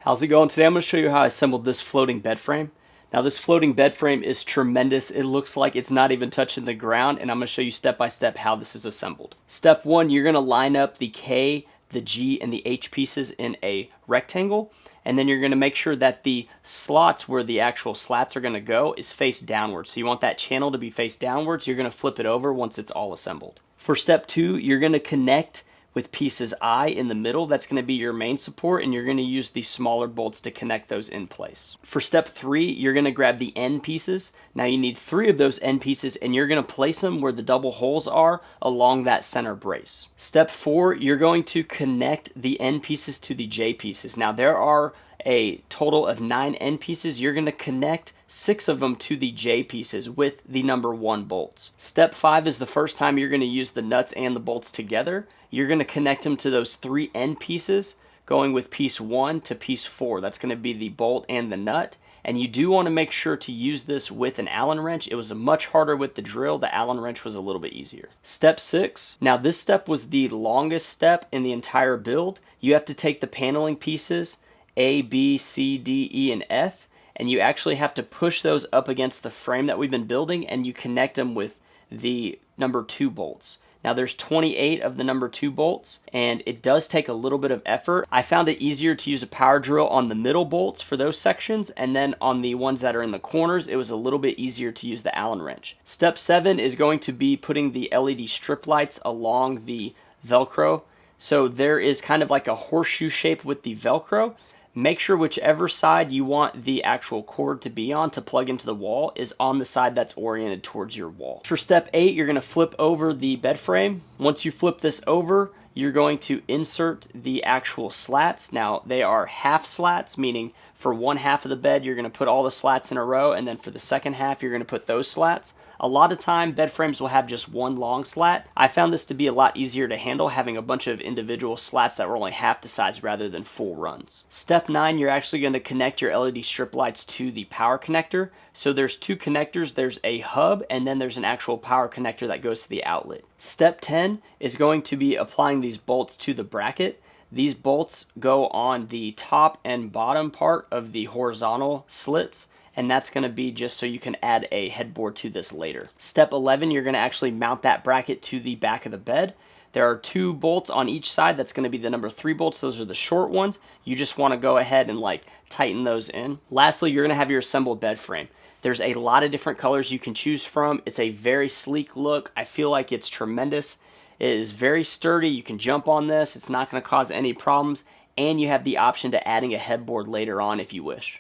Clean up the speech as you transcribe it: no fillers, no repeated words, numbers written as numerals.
How's it going? Today I'm going to show you how I assembled this floating bed frame. Now this floating bed frame is tremendous. It looks like it's not even touching the ground, and I'm going to show you step by step how this is assembled. Step 1, you're going to line up the K, the G, and the H pieces in a rectangle, and then you're going to make sure that the slots where the actual slats are going to go is face downwards. So you want that channel to be face downwards. You're going to flip it over once it's all assembled. For step 2, you're going to connect with pieces I in the middle. That's going to be your main support, and you're going to use the smaller bolts to connect those in place. For step 3, you're going to grab the end pieces. Now you need 3 of those end pieces, and you're going to place them where the double holes are along that center brace. Step 4, you're going to connect the end pieces to the J pieces. Now there are a total of 9 end pieces. You're going to connect 6 of them to the J pieces with the number 1 bolts. Step 5 is the first time you're going to use the nuts and the bolts together. You're going to connect them to those 3 end pieces, going with piece 1 to piece 4. That's going to be the bolt and the nut. And you do want to make sure to use this with an Allen wrench. It was much harder with the drill. The Allen wrench was a little bit easier. Step 6. Now this step was the longest step in the entire build. You have to take the paneling pieces A, B, C, D, E, and F, and you actually have to push those up against the frame that we've been building, and you connect them with the number 2 bolts. Now there's 28 of the number 2 bolts, and it does take a little bit of effort. I found it easier to use a power drill on the middle bolts for those sections, and then on the ones that are in the corners, it was a little bit easier to use the Allen wrench. Step 7 is going to be putting the LED strip lights along the Velcro. So there is kind of like a horseshoe shape with the Velcro. Make sure whichever side you want the actual cord to be on to plug into the wall is on the side that's oriented towards your wall. For step 8, you're going to flip over the bed frame. Once you flip this over, you're going to insert the actual slats. Now they are half slats, meaning for one half of the bed you're going to put all the slats in a row, and then for the second half you're going to put those slats. A lot of time bed frames will have just one long slat. I found this to be a lot easier to handle, having a bunch of individual slats that were only half the size rather than full runs. Step 9, you're actually going to connect your LED strip lights to the power connector. So there's 2 connectors. There's a hub, and then there's an actual power connector that goes to the outlet. Step 10 is going to be applying these bolts to the bracket. These bolts go on the top and bottom part of the horizontal slits, and that's going to be just so you can add a headboard to this later. Step 11, you're going to actually mount that bracket to the back of the bed. There are 2 bolts on each side. That's going to be the number 3 bolts. Those are the short ones. You just want to go ahead and tighten those in. Lastly, you're going to have your assembled bed frame. There's a lot of different colors you can choose from. It's a very sleek look. I feel like it's tremendous. It is very sturdy. You can jump on this. It's not going to cause any problems. And you have the option to adding a headboard later on if you wish.